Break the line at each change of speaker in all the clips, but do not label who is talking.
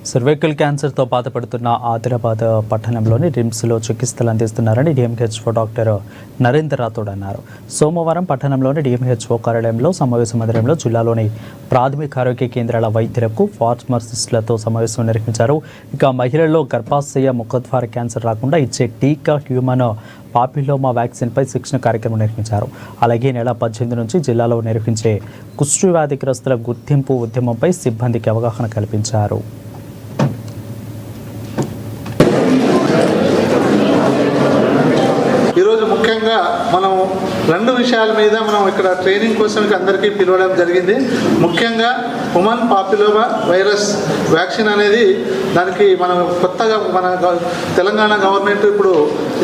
Cervical క్యాన్సర్తో బాధపడుతున్న ఆదిలాబాద్ పట్టణంలోని రిమ్స్లో చికిత్సలు అందిస్తున్నారని డిఎంహెచ్ఓ డాక్టర్ నరేందర్ రాథోడ్ అన్నారు. సోమవారం పట్టణంలోని డిఎంహెచ్ఓ కార్యాలయంలో సమావేశ మందిరంలో జిల్లాలోని ప్రాథమిక ఆరోగ్య కేంద్రాల వైద్యులకు ఫార్మసిస్టులతో సమావేశం నిర్వహించారు. ఇక మహిళల్లో గర్భాశయ ముఖద్వార క్యాన్సర్ రాకుండా ఇచ్చే టీకా హ్యూమన్ పాపిలోమా వ్యాక్సిన్పై శిక్షణ కార్యక్రమం నిర్వహించారు. అలాగే నెల 18 నుంచి జిల్లాలో నిర్వహించే కుష్టు వ్యాధిగ్రస్తుల గుర్తింపు ఉద్యమంపై సిబ్బందికి అవగాహన కల్పించారు.
ఈరోజు ముఖ్యంగా మనం రెండు విషయాల మీద మనం ఇక్కడ ట్రైనింగ్ కోసం అందరికీ పిలవడం జరిగింది. ముఖ్యంగా హ్యూమన్ పాపిలోమా వైరస్ వ్యాక్సిన్ అనేది దానికి మనం కొత్తగా మన తెలంగాణ గవర్నమెంట్ ఇప్పుడు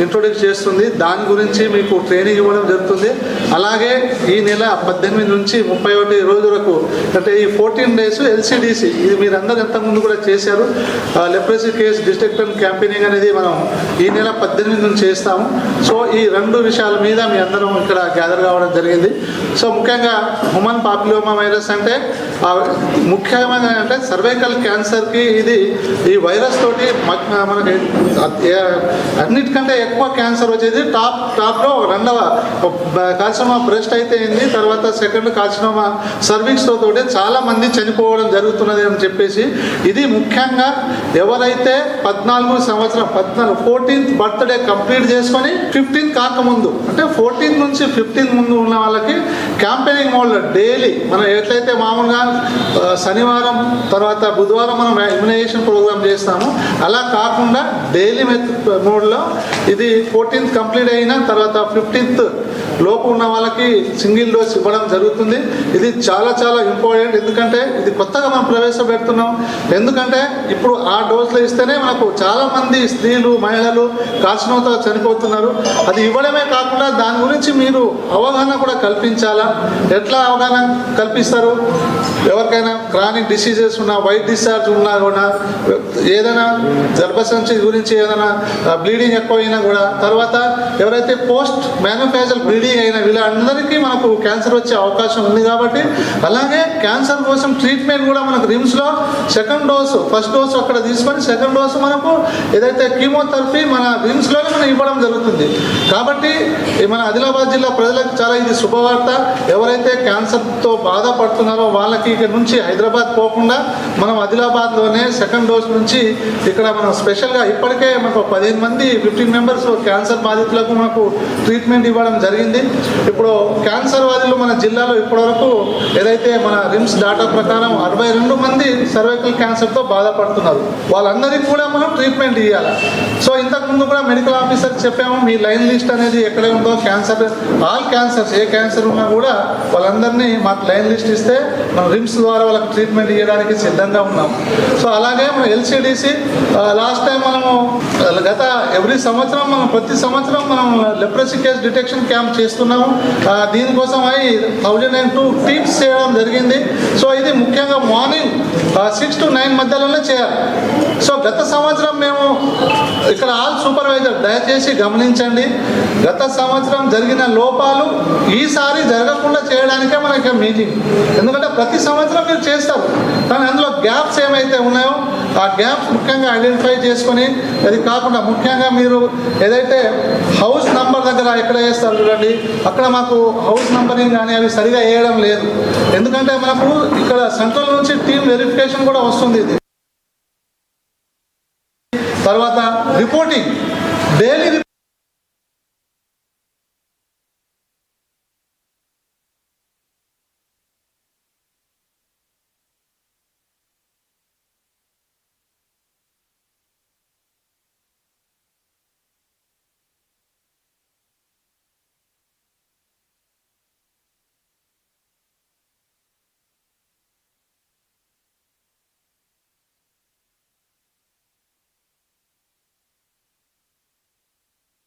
ఇంట్రొడ్యూస్ చేస్తుంది. దాని గురించి మీకు ట్రైనింగ్ ఇవ్వడం జరుగుతుంది. అలాగే ఈ నెల 18 నుంచి 31 రోజు వరకు అంటే ఈ 14 డేస్ ఎల్సిడిసి ఇది మీరందరూ ఎంతకుముందు కూడా చేశారు. లెప్రసీ కేస్ డిస్ట్రిక్ట్ క్యాంపెయినింగ్ అనేది మనం ఈ నెల 18 నుంచి చేస్తాము. సో ఈ రెండు విషయాల మీద మీ అందరం ఇక్కడ గ్యాదర్ కావడం జరిగింది. సో ముఖ్యంగా హ్యూమన్ పాపిలోమా వైరస్ అంటే ముఖ్యంగా అంటే సర్వైకల్ క్యాన్సర్కి ఇది ఈ వైరస్ తోటి మనకి అన్నిటికంటే ఎక్కువ క్యాన్సర్ వచ్చేది టాప్లో రెండవ కార్సినోమా బ్రెస్ట్ అయితే అయింది. తర్వాత సెకండ్ కార్సినోమా సర్విక్స్తో తోటి చాలామంది చనిపోవడం జరుగుతున్నది అని చెప్పేసి ఇది ముఖ్యంగా ఎవరైతే 14 సంవత్సరం 14th బర్త్డే కంప్లీట్ చేసుకొని 15 కాకముందు అంటే 14 నుంచి 15 ముందు ఉన్న వాళ్ళకి క్యాంపెయినింగ్ మోడ్లో డైలీ మనం ఎట్లయితే మామూలుగా శనివారం తర్వాత బుధవారం మనం ఇమ్యునైజేషన్ ప్రోగ్రామ్ చేస్తాము అలా కాకుండా డైలీ మోడ్లో ఇది 14th కంప్లీట్ అయిన తర్వాత 15th లోపు ఉన్న వాళ్ళకి సింగిల్ డోస్ ఇవ్వడం జరుగుతుంది. ఇది చాలా చాలా ఇంపార్టెంట్. ఎందుకంటే ఇది కొత్తగా మనం ప్రవేశపెడుతున్నాం. ఎందుకంటే ఇప్పుడు ఆ డోసులు ఇస్తేనే మనకు చాలామంది స్త్రీలు మహిళలు కార్సినోమాతో చనిపోతున్నారు. అది ఇవ్వడమే కాకుండా దాని గురించి మీరు అవగాహన కూడా కల్పించాలా. ఎట్లా అవగాహన కల్పిస్తారు? ఎవరికైనా క్రానిక్ డిసీజెస్ ఉన్నా వైట్ డిశ్చార్జ్ ఉన్నా కూడా ఏదైనా గర్భసంచి గురించి ఏదైనా బ్లీడింగ్ ఎక్కువైనా కూడా తర్వాత ఎవరైతే పోస్ట్ మ్యానుఫ్యాక్చర్ బ్లీడింగ్ అయినా వీళ్ళందరికీ మనకు క్యాన్సర్ వచ్చే అవకాశం ఉంది. కాబట్టి అలాగే క్యాన్సర్ కోసం ట్రీట్మెంట్ కూడా మనకు రిమ్స్లో సెకండ్ డోసు ఫస్ట్ డోసు అక్కడ తీసుకొని సెకండ్ డోసు మనకు ఏదైతే కీమోథెరపీ మన రిమ్స్లోనే మనం ఇవ్వడం జరుగుతుంది. కాబట్టి మన ఆదిలాబాద్ జిల్లా ప్రజలకు చాలా ఇది శుభవార్త. ఎవరైతే క్యాన్సర్తో బాధపడుతున్నారో వాళ్ళకి ఇక్కడ నుంచి హైదరాబాద్ పోకుండా మనం ఆదిలాబాద్లోనే సెకండ్ డోస్ నుంచి ఇక్కడ మనం స్పెషల్గా ఇప్పటికే మనకు 15 మంది 15 మెంబర్స్ క్యాన్సర్ బాధితులకు మనకు ట్రీట్మెంట్ ఇవ్వడం జరిగింది. ఇప్పుడు క్యాన్సర్ బాధితులు మన జిల్లాలో ఇప్పటివరకు ఏదైతే మన రిమ్స్ డాటా ప్రకారం 62 మంది సర్వైకల్ క్యాన్సర్తో బాధపడుతున్నారు. వాళ్ళందరికీ కూడా మనం ట్రీట్మెంట్ ఇవ్వాలి. సో ఇంతకుముందు కూడా మెడికల్ ఆఫీసర్కి చెప్పాము మీ లైన్ లిస్ట్ అనేది ఎక్కడ ఉందో క్యాన్సర్ ఆల్ క్యాన్సర్స్ ఏ క్యాన్సర్ ఉన్నా కూడా వాళ్ళందరినీ మాకు లైన్ లిస్ట్ ఇస్తే మనం రిమ్స్ ద్వారా వాళ్ళకి ట్రీట్మెంట్ ఇవ్వడానికి సిద్ధంగా ఉన్నాం. సో అలాగే మనం ఎల్సిడిసి లాస్ట్ టైం మనము గత ఎవ్రీ సంవత్సరం మనం ప్రతి సంవత్సరం మనం లెప్రసీ కేస్ డిటెక్షన్ క్యాంప్ చేస్తున్నాము. దీనికోసం 1002 టీమ్స్ చేయడం జరిగింది. సో ఇది ముఖ్యంగా మార్నింగ్ 6 to 9 మధ్యలోనే చేయాలి. సో గత సంవత్సరం మేము ఇక్కడ ఆల్ సూపర్వైజర్ దయచేసి గమనించండి. గత సంవత్సరం జరిగిన లోపాలు ఈసారి జరగకుండా చేయడానికే మనకి మీటింగ్. ఎందుకంటే ప్రతి సంవత్సరం మీరు చేస్తారు కానీ అందులో గ్యాప్స్ ఏమైతే ఉన్నాయో ఆ గ్యాప్స్ ముఖ్యంగా ఐడెంటిఫై చేసుకొని అది కాకుండా ముఖ్యంగా మీరు ఏదైతే హౌస్ నంబర్ దగ్గర ఎక్కడ వేస్తారు చూడండి అక్కడ మాకు హౌస్ నంబరింగ్ కానీ అవి సరిగా వేయడం లేదు. ఎందుకంటే మనకు ఇక్కడ సెంట్రల్ నుంచి టీమ్ వెరిఫికేషన్ కూడా వస్తుంది. తర్వాత రిపోర్టింగ్ డైలీ